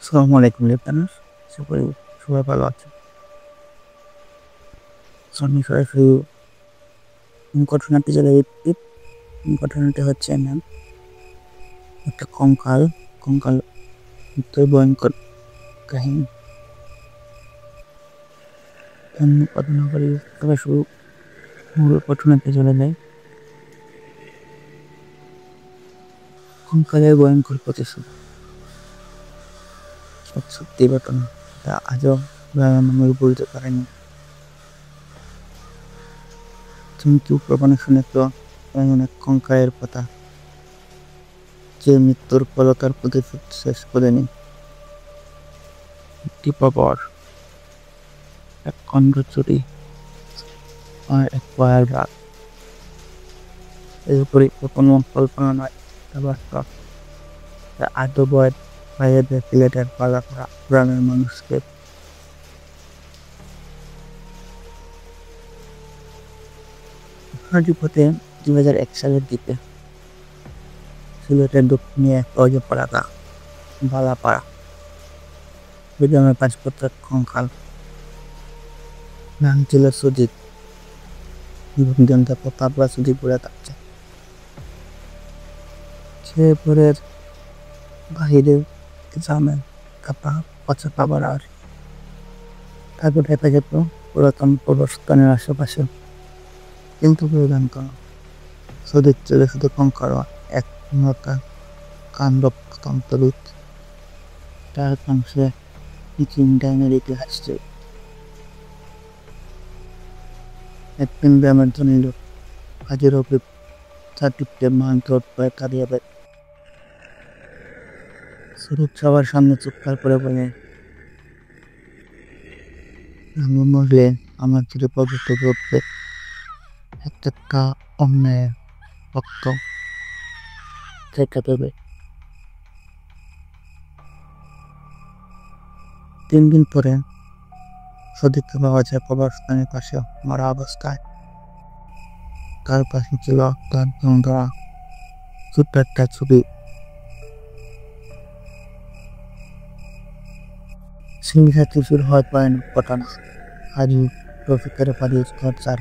আসসালামু আলাইকুম লিপ্তানাস। আশা করি সবাই ভালো আছে। সরাসরি ঘটনাটি চলে যাচ্ছে। ঘটনাটি হচ্ছে এমন একটা কঙ্কাল কঙ্কাল মৃত্যুর ভয়ঙ্কর কাহিনী। কথা না করি তবে শুরু মূল ঘটনাতে চলে যায়। কঙ্কালের ভয়ঙ্কর প্রতিশোধ সত্যি ঘটনা, তা আজও নামের বলতে পারেনি। কিন্তু প্রমাণে শুনে তো এমন এক কঙ্কালের কথা যে মৃত্যুর পর তার প্রতিশোধ শেষ করেনি। একটি পর এক খণ্ড চুরি আর এক পায়ের রাত, এর উপরে কোনো কল্পনা নয়, তা বাস্তব। আজও বয় বাইরে সিলেটের পালা করা গ্রামের মানুষকে। পথে 2001 সালের দিকে সিলেটের দক্ষিণে এক অজপাড়া বালাপাড়া গ্রামের পাঁচপত্র কঙ্কাল নাম ছিল সুজিত। তারপর সুজিত পড়ে থাকছে সে পরের বাহিরে গ্রামের কাপা পচা পাবার আর তারপর দেখা যেত পুরাতন কবরস্থানের আশেপাশে। কিন্তু প্রধান কারণ সুজিত ছিল শুধু কঙ্কাল এক নতা কাণ্ড তন্ত্রুত তার কাংশে চিন্তায়নের ইতিহাস। একদিন গ্রামের ধনী লোক হাজির হবে চারটিতে মাংসর পায়ে কাঁদিয়ে দেয়। সুরুপ সবার সামনে চিৎকার করে বলে, আমি মরলে আমার চুরি পবিত্র করবে একটা অন্যায় ভক্ত দেখা দেবে। 3 দিন পরে সদিককে পাওয়া যায় কবরস্থানের পাশে মরা অবস্থায়। তার পাশে ছিল তার ধরা ছোট্ট একটা ছবি। সিংহাতে শুরু হওয়ার পয়েন্ট ঘটনা হাজি প্রফিকের বাড়ি ঘর চার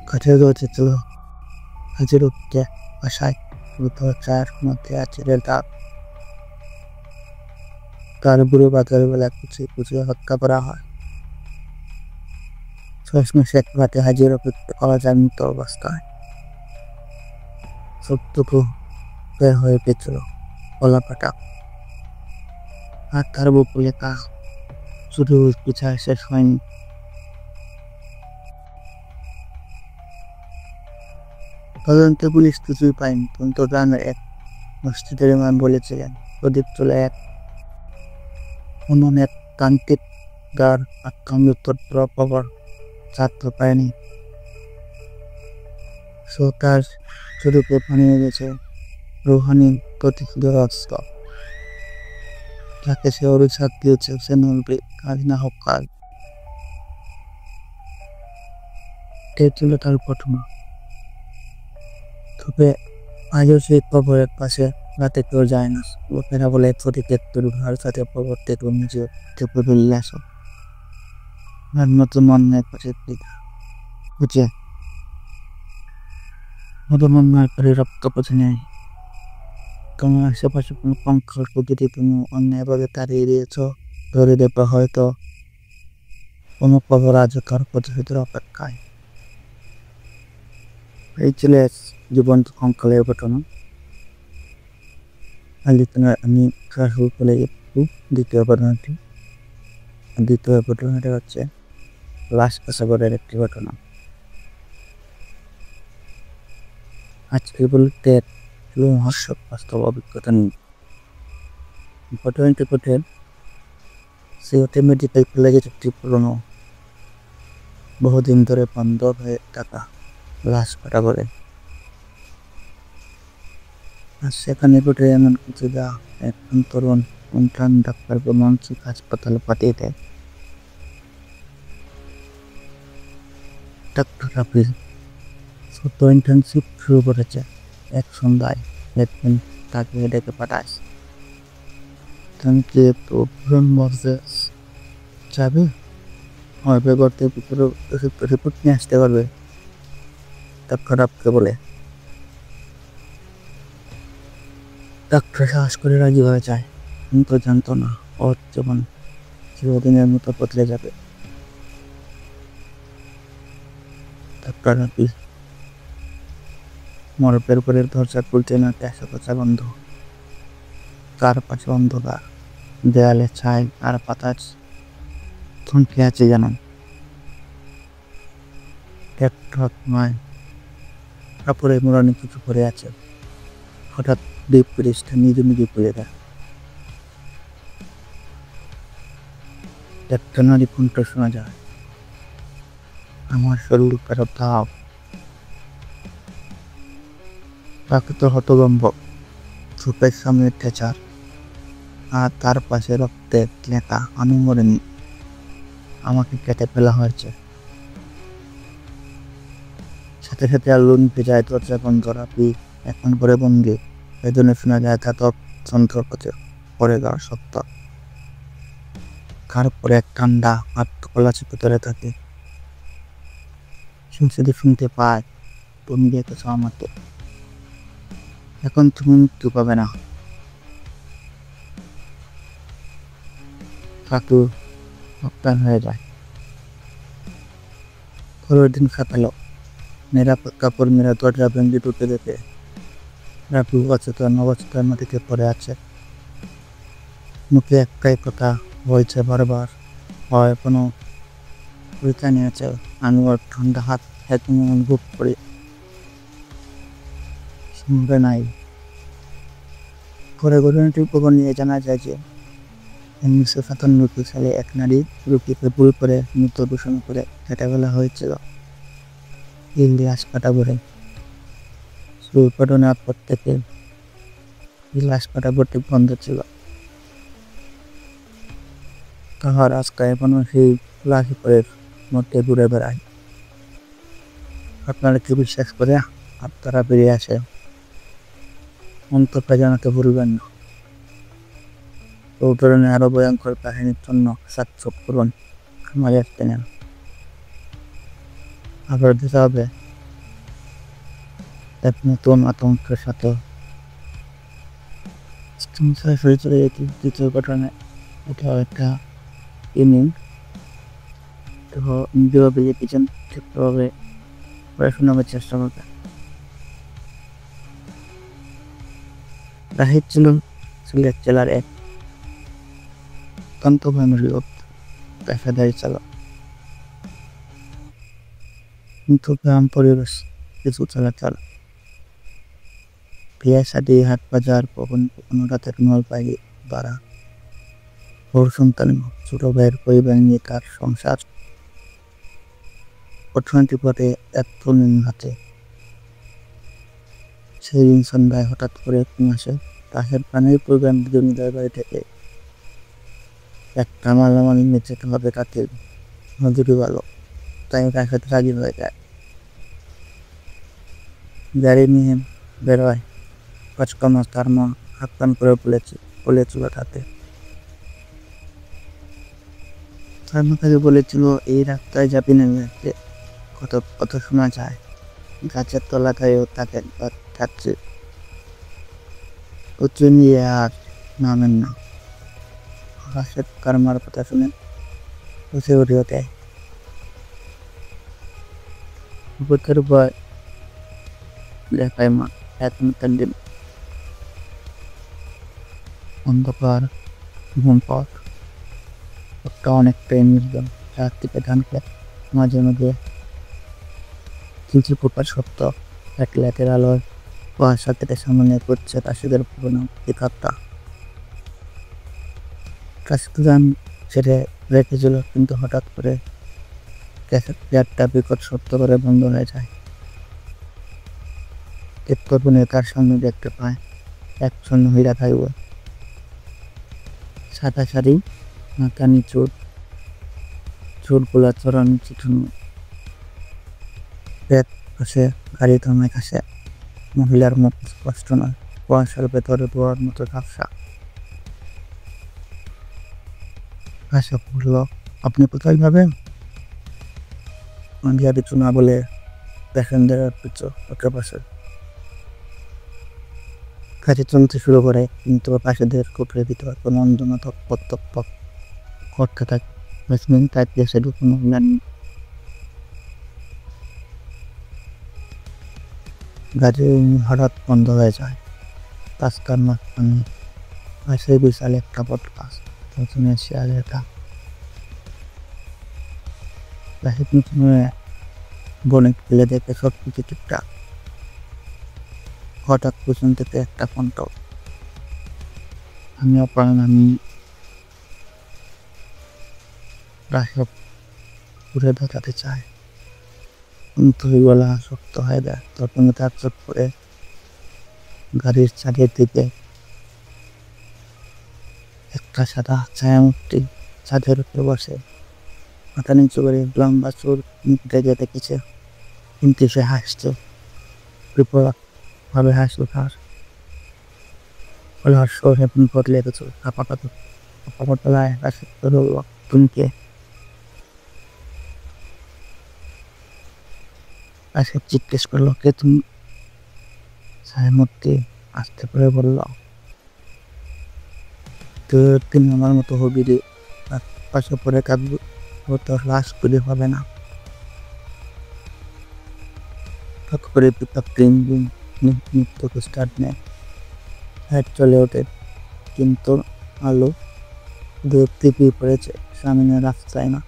কাঠের রয়েছে ছিল হাজির উঠতে বাসায় চার মধ্যে আছে রেলটা। তার বুড়ো বাজার বেলা কুচিয়ে হত্যা করা হয়। 6 মাসে এক রাতে হাজির অপেক্ষা করা যায় মৃত অবস্থায়। সবটুকু বের হয়ে পেয়েছিল কলাপাটা আর তার বুক লেখা শুধু পিছায় শেষ হয়নি। তদন্তে পুলিশ কিছুই পায়নি, কিন্তু গ্রামের এক মসজিদের ইমাম বলেছিলেন প্রদীপ চলে এক উন্নয়নের তান্ত্রিক যার আত্মমৃত্যুর খবর ছাড়তে পারেনি। তার স্বরূপে বানিয়ে গেছে রুহানি প্রতিশোধের অস্ত্র, যাকে সে অভিশাপ দিয়েছে সে নলবে কাজ না হোক কাজ। এ ছিল তার ঘটনা। তবে আজও সেই কবরের পাশে রাতে কেউ যায় না। লোকেরা বলে প্রতিকের দুর্ভার সাথে পরবর্তী নিজে উল্লাস আর নতুন অন্যায় পাশে বুঝে নতুন অন্যায় করে রক্ত পথে নেয়। তোমার আশেপাশে কোনো কঙ্কাল যদি তুমি অন্যায়ভাবে তাড়িয়ে দিয়েছ, ধরে দেবে হয়তো কোনো খবর আজও তার প্রতিশোধের অপেক্ষায়। এই ছিল জীবন্ত কঙ্কালের ঘটনা। আমি শুরু করে একটু দ্বিতীয় ঘটনাটি হচ্ছে লাশ পেশাগরের একটি ঘটনা। আজকে বলতে হাস্যক বাস্তব অভিজ্ঞতা নেই। ঘটনাটি ঘটে সিলেট মেডিকেল কলেজের একটি পুরনো বহুদিন ধরে বন্ধ হয়ে থাকা লাশ পেশাগরে। আর সেখানে ঘটে এমন কিছু যা একজন তরুণ সন্তান ডাক্তারকে মানসিক হাসপাতালে পাঠিয়ে দেয়। ডাক্তার হাফিজ ছোট্ট ইন্টার্নশিপ শুরু করেছে। এক সন্ধ্যায় একদিন তাকে ডেকে পাঠায় তুমি কি একটু ভ্রমণ মধ্যে যাবে? হবে গর্তের ভিতরে রিপোর্ট নিয়ে আসতে পারবে? ডাক্তার আপকে বলে। ডাক্তার সাহস করে রাজি হয়ে যায়, কিন্তু জানতো না ওর জীবন চিরদিনের মতো বদলে যাবে। ডাক্তার রাবি মরপের করে দরজা খুলতে না ক্যাশা বন্ধ। চারপাশে অন্ধকার, দেয়ালে ছাই আর পাতা থমকে আছে যেন। একটা নয়, কাপড়ে মোড়ানো কিছু পরে আছে। হঠাৎ ডিপ ব্রিজটা নিজে নিজে খুলে দেয়। একটা নারী কণ্ঠ শোনা যায়, আমার শরীর ফেরত দাও। তাকে তো হতভম্ব, চোখের সামনে টেচার, আর তার পাশে রক্তের লেখা, আমি মরিনি, আমাকে কেটে ফেলা হয়েছে। সাথে সাথে আলো নিভে যায়, দরজা বন্ধ। রাবি এখন করে বন্দি, বেদনে শোনা যায় ধাতব যন্ত্রপাতি পড়ে যাওয়ার শব্দ। কার পরে এক ঠান্ডা হাত গলা চেপে ধরে থাকে। শুনতে শুনতে পায়, তুমি দেখেছ আমাকে, এখন তুমি মৃত্যু পাবে না। কাকু অজ্ঞান হয়ে যায়। পরের দিন সকালে নিরাপত্তা কর্মীরা দরজা ভেঙে ঢুকে দেখে রাবি অবচেতন মাটিতে পড়ে আছে। মুখে একটাই কথা বলছে বারবার, হয় কোনো পরীক্ষা নিয়েছে। আমি ওর ঠান্ডা হাত একদম অনুভব করি, শুনবে নাই। পরে ঘটনাটির খবর নিয়ে জানা যায় যে 1997 সালে এক নারী রোগীকে ভুল করে মৃত ঘোষণা করে কেটে ফেলা হয়েছিল। লাশ কাটা পড়ে দুর্ঘটনার পর থেকে লাশ কাটা পড়তে বন্ধ ছিল। তাহার আজকে এখনো সেই লাশ পরে মধ্যে ঘুরে বেড়ায়। আপনারা কি বিশ্বাস করে আপনারা বেরিয়ে আসে? মন্তব্য জানাতে ভুলবেন না। এই ধরনের আরো ভয়ঙ্কর কাহিনীর জন্য সাবস্ক্রাইব করুন আমাদের চ্যানেল। আবার দেখা হবে এক নতুন আতঙ্কের সাথে। দ্বিতীয় ঘটনা, এটা একটা ইনিং। তো যেভাবে লিখেছেন ঠিকভাবে পড়াশোনা করার চেষ্টা করবে। রাহিদ ছিল সিলেট জেলার এক অত্যন্ত মেমোরিয়াল পেশাদারি চালক, কিন্তু গ্রাম পরিবেশ কিছু চলাচল, বিয়ে শাদী, হাট বাজার, কখনো রাতের নলবাড়ি বাড়া, ওর সন্তান ছোট ভাইয়ের পরিবার নিয়ে তার সংসার। ঘটনাটি পরে এক তরুণীর হাতে। সেই দিন সন্ধ্যায় হঠাৎ করে ঘুম আসে। পাশের প্রাণীর প্রোগ্রাম জমিদার বাড়ি থেকে একটা মালামাল নিয়ে যেতে হবে, তাতে মজুরি ভালো, তাই তার সাথে রাজি হয়ে যায়। গাড়ি নিয়ে বেরোয়। কাজকর্ম তার মা হাত টান করে বলেছিল তাতে। তার মা তাকে বলেছিল, এই রাস্তায় যাবি না, কত কত শোনা যায়, গাছের তলাটায়ও তাকে থাকছে, উচ্চ নিয়ে আর নামেন না। হাসের কারমার কথা শুনে বসে উঠেও দেয়। বুকের ভয় দেখায় মা। এখন তার দিন অন্ধকার, ঘুম পথ, একটা অনেকটাই নির্জন। রাত থেকে ধান খেত, মাঝে মাঝে কিছু পোকার শব্দ, এক লাইটের আলোয় কুয়াশা থেকে সামনে করছে চাষিদের পুরোনো পিকআপটা। চাষি ধান ছেড়ে রেখেছিল, কিন্তু হঠাৎ করে একটা বিকট শব্দ করে বন্ধ হয়ে যায়। চিত্তগুণে তার সামনে দেখতে পায় একজন মহিলা থাকব, সাদা শাড়ি, মাথা নিচুর, চুলগুলা চড়ানো চিঠুনো, পেট পাশে গাড়ি থামায় কাছে। মহিলার মুখ স্পষ্ট নয়, কুয়াশার ভেতরে ধোয়ার মতো ঝাপসা। আশা বলল, আপনি কোথায় যাবেন? আমি আর কিছু না বলে প্যাসেঞ্জারের পিছু ওকে পাশে কাছে চলতে শুরু করে, কিন্তু পাশেদের কোপড়ের ভিতর কোনো অন্ধনা তকপক তকপক করতে থাকে। 5 মিনিট তার দেশে কোনো নেন। গাড়ি হঠাৎ বন্ধ হয়ে যায়। রাস্তার মাঝখানে পাশে বিশাল একটা বটগাছ, প্রথমে শিয়ালের গা গাছের পিছনে বনে ফেলে দেখে সব কিছু ঠিকঠাক। হঠাৎ পিছন থেকে একটা কণ্ঠ, আমি অপরাণ, আমি রাসব ঘুরে দেখাতে চাই। কিন্তু গলা শক্ত হয়ে যায়। তখন তার চোখ করে গাড়ির চারির দিকে একটা সাদা ছায়ামূর্তি ছাদের উপরে বসে, মাথা নিচু করে লম্বা চুল মুখ দেখে দেখেছে। কিন্তু সে হাসছে, বিপরীত ভাবে হাসলো তার হাস্য হেপন বদলে গেছে। আপাতলায় রাসব রইল, তুমি কে? রাসব জিজ্ঞেস করলো, কে তুমি? ছায়ামূর্তি আস্তে করে বলল, তুমি আমার মতো হবি রে, আর পাশে পরে কাঁদবো, ও তোর লাশ খুঁজে পাবে না। হঠাৎ করে পিকআপ ইঞ্জিন নিত্য স্টার্ট নেয়, হেড চলে ওঠে, কিন্তু আলো দূর টিপিয়ে পড়েছে, সামনে রাস্তায় না,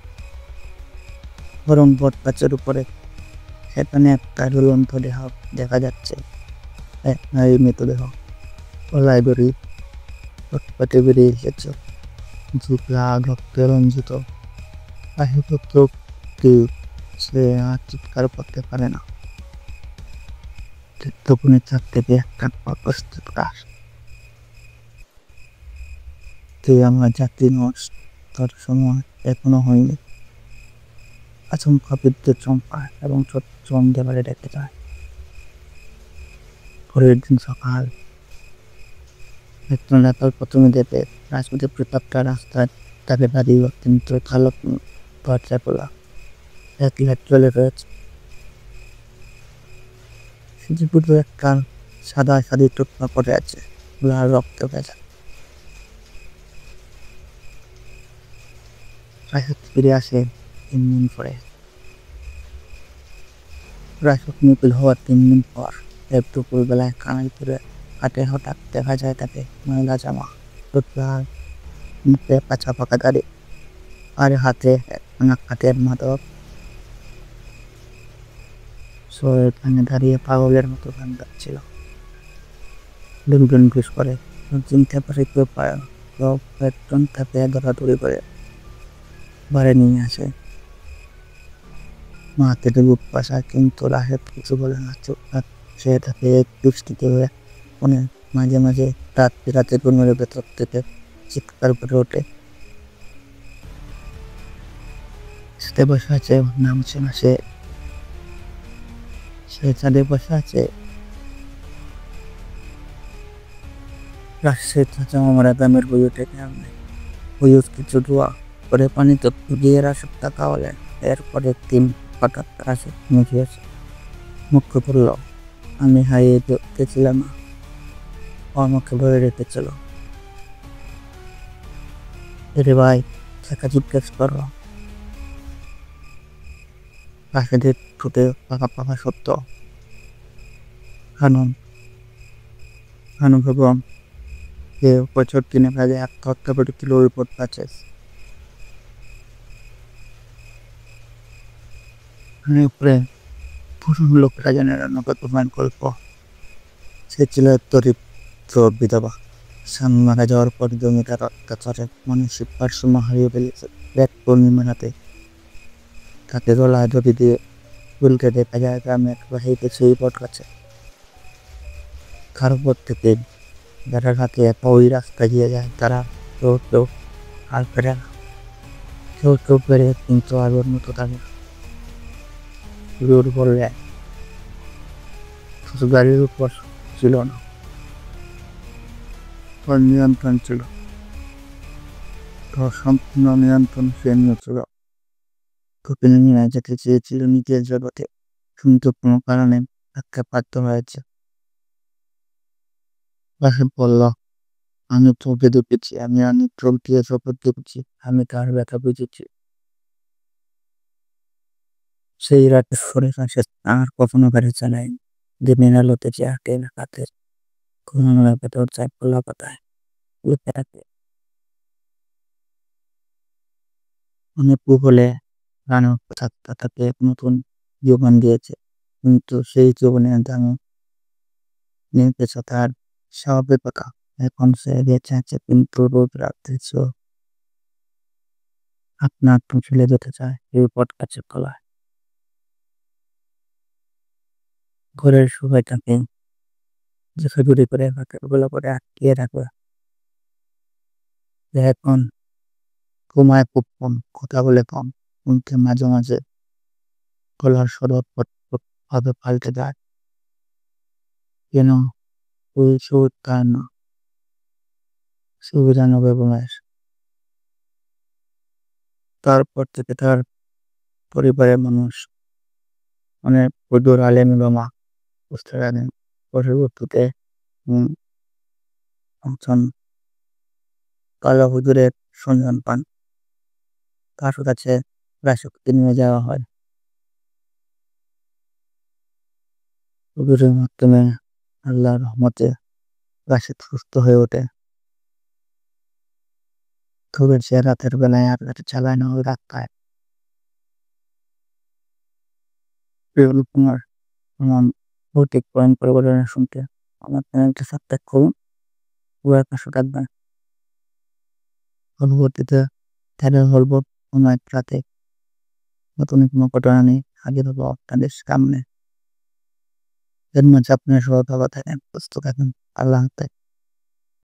বরং বট গাছের উপরে। সেখানে একটা ঝুলন্ত দেহ দেখা যাচ্ছে, এক নারীর মৃতদেহ। গলায় দড়ি, পটপটে বেরিয়ে এসেছে, ঝুঁকলা রক্তে রঞ্জিত। চোখ কেউ, সে আর চিৎকার করতে পারে না। তখনই চার থেকে একটা প্রস্তুত কাজ, তুই আমার যাত্রী নস, তোর সময় এখনো হয়নি। আচমকা বিদ্যুৎ চমকায় এবং অন্ধকারে ডেকে যায়। পরের দিন সকাল, রাতাল প্রথমে দেবে রাজপথে প্রতাপটা রাস্তায় তাকে দাঁড়িয়ে, কিন্তু কালো দরজায় খোলা, এক লাইট জ্বলে রয়েছে। সিজিপুরে একটা সাদা সাদি টুকরা পড়ে আছে, লাল রক্ত ভেজা। রাজপথ ফিরে আসে 3 দিন পরে। রাজপথ নিপিল হওয়ার 3 দিন পর এক দুপুরবেলায় কানাইপুরে হাটে হঠাৎ দেখা যায় তাকে, ময়লা জামা, টুকরা, মুখে পাছা পাকা দাড়ি, আর হাতে কাঠের মাদক। শহরের কানে দাঁড়িয়ে পাগলের মতো গান গাচ্ছিল। লোকজন ঘুষ করে, চিনতে পারে কেউ পায়, কেউ একজন তাকে দৌড়াদৌড়ি করে বাড়ি নিয়ে আসে। মা থেকে বুক পাশায়, কিন্তু রাহেব কিছু বলে না, চুপ সে তাকে এক দৃষ্টিতে মনে। মাঝে মাঝে রাতে ঘুমের ভেতর থেকে চিৎকার করে ওঠে, সাথে বসে আছে, নামছে না সে, সে ছাদে বসে আছে। রাজশাহী চাচা আমরা গ্রামের বুঝুটে কেমনে বুঝুট কিছু দোয়া করে পানিতে গিয়ে রাসব টাকা হলে। এরপরে 3 হঠাৎ রাসব মুখিয়েছে, মুখে পড়ল, আমি হারিয়ে গেছিলাম না, ও আমাকে ধরে রেখেছিল। রে ভাই, চাকা জিজ্ঞেস করো। রাশেদের ঠোঁটে পাকা পাকা সত্য, হানুন হানুভবন যে বছর 3 আগে আত্মহত্যা করে কিলো রিপোর্ট আছে। উপরে পুরনো লোকেরা জানে রান্নাকে প্রমাণ গল্প। সে ছিল দরিদ্র বিধবা, স্বামী মারা যাওয়ার পর জমিদার অত্যাচারে মানসিক ভারসাম্য হারিয়ে ফেলেছে। এক পূর্ণিমা রাতে তাকে গলায় দড়ি দিয়ে ঝুলতে দেখা যায় গ্রামের বাহিরে সেই বট গাছে। কারো পর থেকে যারা রাতে একা ওই রাস্তা দিয়ে যায়, তারা কেউ আর ফেরে না, কেউ ফেরে, কিন্তু আগের মতো থাকে রোড বললে শুধু গাড়ির উপর ছিল না, নিয়ন্ত্রণ ছিল। তার সম্পূর্ণ নিয়ন্ত্রণ সে নিয়েছিল। কপিল মিয়া যেতে চেয়েছিল নিজের জগতে, কিন্তু কোনো কারণে থাকতে বাধ্য হয়েছে। রাশেদ বলল, আমি তোকে দেখেছি, আমি অনেক চোখ দিয়ে শপথ দেখেছি, আমি তার ব্যথা বুঝেছি। সেই রাতে সরে রাশেদ আর কখনো গাড়ি চালায়নি। দিনের আলোতে চেয়ার টেনে কাতের ঘুমানোর ভেতর চায় খোলা পাতায় উঠে থাকে। অনেক ভূগোলে গানের কথা তাকে এক নতুন জীবন দিয়েছে, কিন্তু সেই জীবনে দামি নির্দেশে তার স্বাভাবিকতা। এখন সে বেঁচে আছে, কিন্তু রোজ রাত্রে সে আপনার চলে যেতে চায় এই পডকাস্টের গলায়। ঘরের সবাই তাকে জোরাজুরি করে ওগুলো করে আটকিয়ে রাখবে। যে এখন ঘুমায় খুব কম, কথা বলে কম, কিন্তু মাঝে মাঝে গলার স্বর ভাবে পাল্টে যায়। কেন? ওই সুর তার না, সুবিধানব্বই বয়স। তারপর থেকে তার পরিবারের মানুষ মানে হুজুর আলেম বামা বুঝতে পারেন। পরবর্তীতে উম, একজন কালো হুজুরের সন্ধান পান, তার কাছে রাশিককে নিয়ে যাওয়া হয়। হুজুরের মাধ্যমে আল্লাহর রহমতে রাশিদ সুস্থ হয়ে ওঠে। তবে সে রাতের বেলায় আর গাড়ি চালায় না, ওই রাস্তায়। প্রিয় কুমার আমার ভৌতিক পয়েন্ট পরিবর্তন শুনতে আমার চ্যানেলটি সাবস্ক্রাইব করুন, পুরো পাশে থাকবেন। পরবর্তীতে চ্যানেল হলব কোনো এক রাতে নতুন কোনো ঘটনা নিয়ে হাজির হবো আপনাদের সামনে। এর মাঝে আপনার সবাই ভালো থাকেন, সুস্থ থাকেন। আল্লাহ হাফেজ।